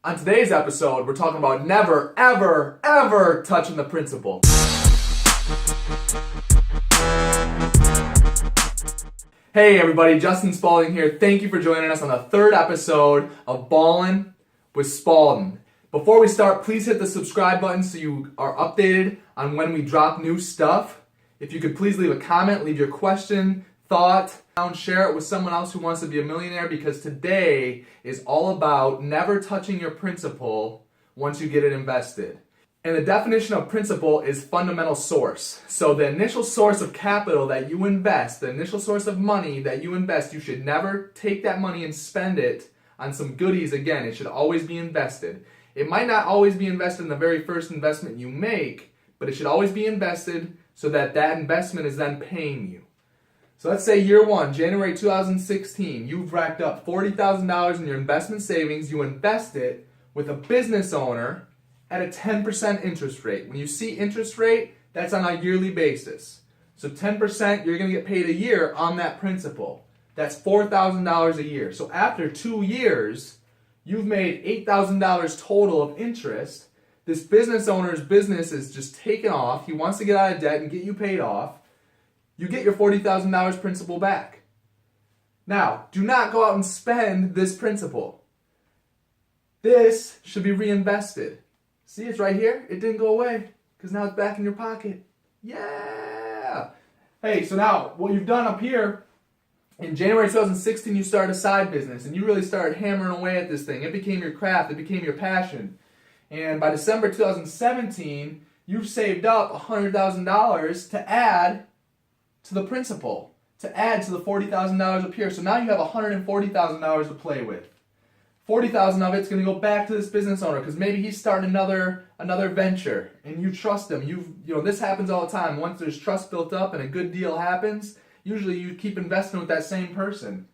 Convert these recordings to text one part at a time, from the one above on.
On today's episode, we're talking about never, ever, ever touching the principal. Hey everybody, Justin Spaulding here. Thank you for joining us on the third episode of Ballin with Spauldin. Before we start, please hit the subscribe button so you are updated on when we drop new stuff. If you could please leave a comment, leave your question, thought, share it with someone else who wants to be a millionaire, because today is all about never touching your principal once you get it invested. And the definition of principal is fundamental source. So the initial source of capital that you invest, the initial source of money that you invest, you should never take that money and spend it on some goodies again. It should always be invested. It might not always be invested in the very first investment you make, but it should always be invested so that that investment is then paying you. So let's say year one, January 2016, you've racked up $40,000 in your investment savings. You invest it with a business owner at a 10% interest rate. When you see interest rate, that's on a yearly basis. So 10%, you're going to get paid a year on that principal. That's $4,000 a year. So after 2 years, you've made $8,000 total of interest. This business owner's business is just taking off. He wants to get out of debt and get you paid off. You get your $40,000 principal back. Now, do not go out and spend this principal. This should be reinvested. See, it's right here. It didn't go away because now it's back in your pocket. Yeah! Hey, so now what you've done up here, in January 2016, you started a side business and you really started hammering away at this thing. It became your craft. It became your passion. And by December 2017, you've saved up $100,000 to add to the principal, to add to the $40,000 up here. So now you have $140,000 to play with. $40,000 of it's going to go back to this business owner because maybe he's starting another venture and you trust him. You know, this happens all the time. Once there's trust built up and a good deal happens, usually you keep investing with that same person.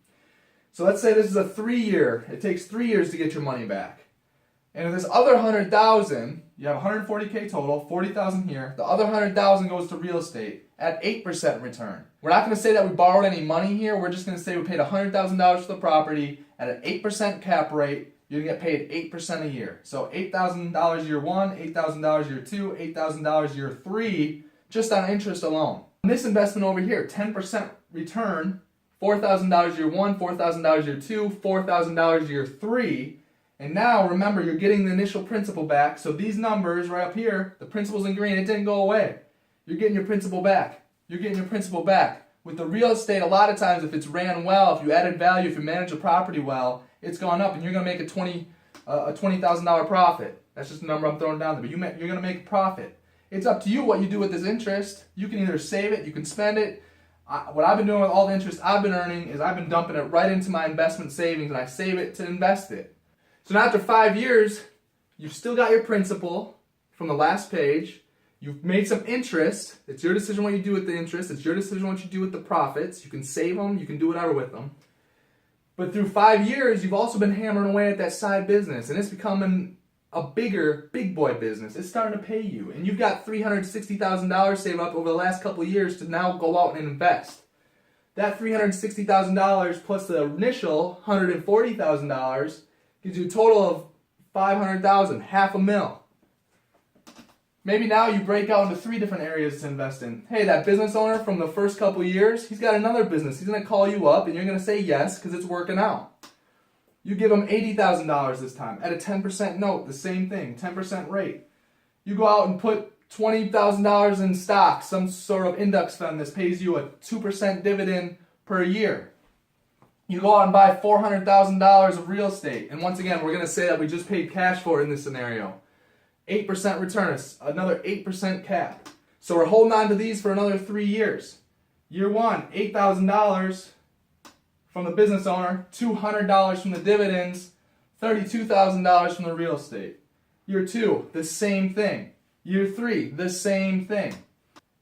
So let's say this is a 3-year. It takes 3 years to get your money back. And if this other $100,000, you have $140K total, $40,000 here. The other $100,000 goes to real estate at 8% return. We're not going to say that we borrowed any money here. We're just going to say we paid $100,000 for the property at an 8% cap rate. You're going to get paid 8% a year. So $8,000 year one, $8,000 year two, $8,000 year three, just on interest alone. And this investment over here, 10% return, $4,000 year one, $4,000 year two, $4,000 year three. And now, remember, you're getting the initial principal back. So these numbers right up here, the principal's in green, it didn't go away. You're getting your principal back. You're getting your principal back. With the real estate, a lot of times, if it's ran well, if you added value, if you manage the property well, it's gone up and you're going to make a $20,000 profit. That's just a number I'm throwing down there. But you're going to make a profit. It's up to you what you do with this interest. You can either save it, you can spend it. What I've been doing with all the interest I've been earning is I've been dumping it right into my investment savings and I save it to invest it. So now after 5 years, you've still got your principal from the last page. You've made some interest. It's your decision what you do with the interest. It's your decision what you do with the profits. You can save them. You can do whatever with them. But through 5 years, you've also been hammering away at that side business. And it's becoming a big boy business. It's starting to pay you. And you've got $360,000 saved up over the last couple of years to now go out and invest. That $360,000 plus the initial $140,000 gives you a total of $500,000, $500,000. Maybe now you break out into 3 different areas to invest in. Hey, that business owner from the first couple of years, he's got another business. He's going to call you up and you're going to say yes because it's working out. You give him $80,000 this time at a 10% note, the same thing, 10% rate. You go out and put $20,000 in stock, some sort of index fund that pays you a 2% dividend per year. You go out and buy $400,000 of real estate. And once again, we're going to say that we just paid cash for it in this scenario. 8% return, another 8% cap. So we're holding on to these for another 3 years. Year one, $8,000 from the business owner, $200 from the dividends, $32,000 from the real estate. Year two, the same thing. Year three, the same thing.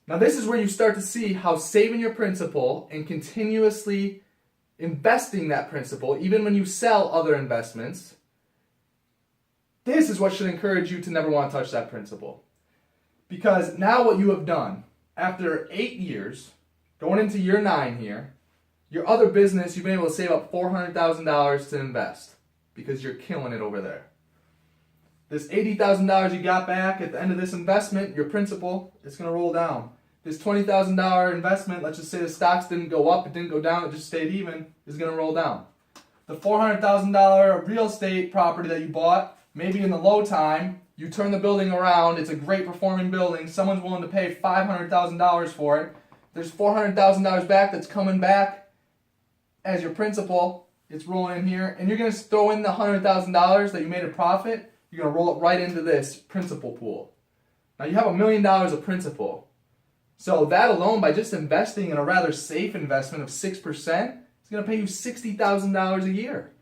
Now this is where you start to see how saving your principal and continuously investing that principal, even when you sell other investments, this is what should encourage you to never want to touch that principal. Because now what you have done, after 8 years, going into year 9 here, your other business, you've been able to save up $400,000 to invest because you're killing it over there. This $80,000 you got back at the end of this investment, your principal, it's going to roll down. This $20,000 investment, let's just say the stocks didn't go up, it didn't go down, it just stayed even, is going to roll down. The $400,000 real estate property that you bought, maybe in the low time, you turn the building around, it's a great performing building, someone's willing to pay $500,000 for it. There's $400,000 back that's coming back as your principal. It's rolling in here, and you're going to throw in the $100,000 that you made a profit. You're going to roll it right into this principal pool. Now you have $1 million of principal. So that alone, by just investing in a rather safe investment of 6%, it's going to pay you $60,000 a year.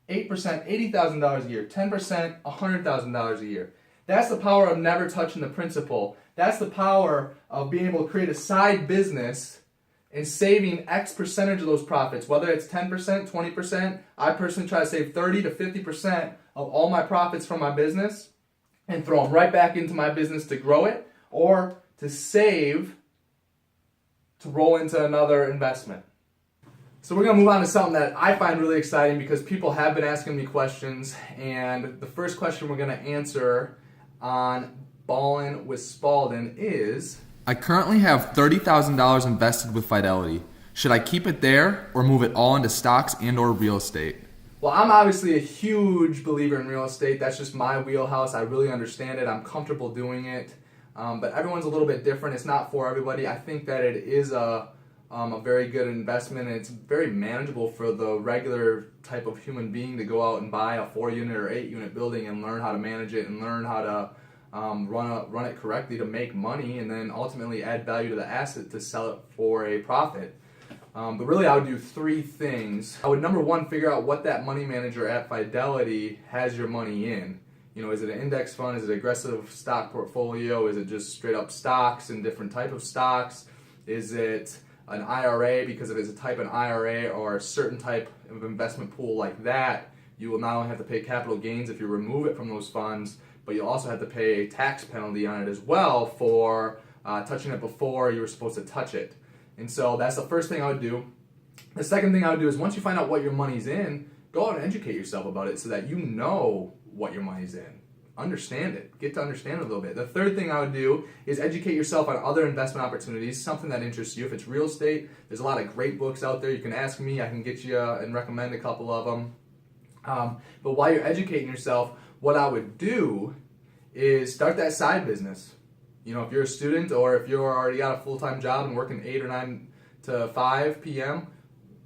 8%, $80,000 a year. 10%, $100,000 a year. That's the power of never touching the principal. That's the power of being able to create a side business and saving X percentage of those profits, whether it's 10%, 20%. I personally try to save 30 to 50% of all my profits from my business and throw them right back into my business to grow it, or to save to roll into another investment. So we're going to move on to something that I find really exciting because people have been asking me questions, and the first question we're going to answer on Ballin with Spauldin is, I currently have $30,000 invested with Fidelity. Should I keep it there or move it all into stocks and or real estate? Well, I'm obviously a huge believer in real estate. That's just my wheelhouse. I really understand it. I'm comfortable doing it. But everyone's a little bit different. It's not for everybody. I think that it is a very good investment, and it's very manageable for the regular type of human being to go out and buy a 4-unit or 8-unit building and learn how to manage it and learn how to run it correctly to make money, and then ultimately add value to the asset to sell it for a profit. But really, I would do 3 things. I would, number 1, figure out what that money manager at Fidelity has your money in. You know, is it an index fund? Is it an aggressive stock portfolio? Is it just straight up stocks and different type of stocks? Is it an IRA? Because if it's a type of IRA or a certain type of investment pool like that, you will not only have to pay capital gains if you remove it from those funds, but you'll also have to pay a tax penalty on it as well for touching it before you were supposed to touch it. And so that's the first thing I would do. The second thing I would do is, once you find out what your money's in, go out and educate yourself about it so that you know what your money's in. Understand it. Get to understand it a little bit. The third thing I would do is educate yourself on other investment opportunities, something that interests you. If it's real estate, there's a lot of great books out there. You can ask me. I can get you and recommend a couple of them. But while you're educating yourself, what I would do is start that side business. You know, if you're a student or if you're already got a full-time job and working 8 or 9 to 5 p.m.,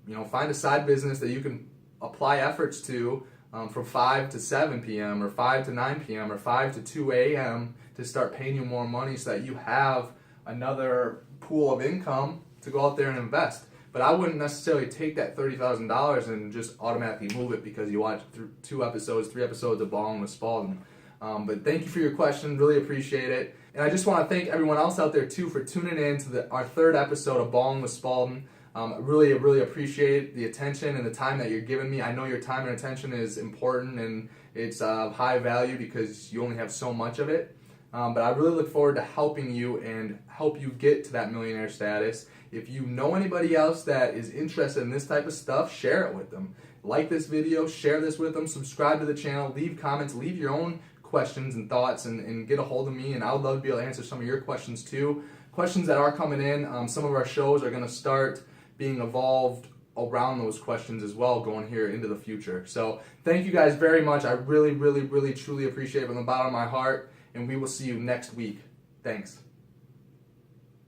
you know, find a side business that you can apply efforts to from 5 to 7 p.m. or 5 to 9 p.m. or 5 to 2 a.m. to start paying you more money so that you have another pool of income to go out there and invest. But I wouldn't necessarily take that $30,000 and just automatically move it because you watched 3 episodes of Ballin with Spaulding. But thank you for your question. Really appreciate it. And I just want to thank everyone else out there too for tuning in to our 3rd episode of Ballin with Spaulding. Really appreciate the attention and the time that you're giving me. I know your time and attention is important, and it's high value because you only have so much of it. But I really look forward to helping you and help you get to that millionaire status. If you know anybody else that is interested in this type of stuff, share it with them. Like this video, share this with them, subscribe to the channel, leave comments, leave your own questions and thoughts, and get a hold of me, and I would love to be able to answer some of your questions too. Questions that are coming in, some of our shows are going to start being evolved around those questions as well going here into the future. So thank you guys very much. I really truly appreciate it from the bottom of my heart, and we will see you next week. Thanks.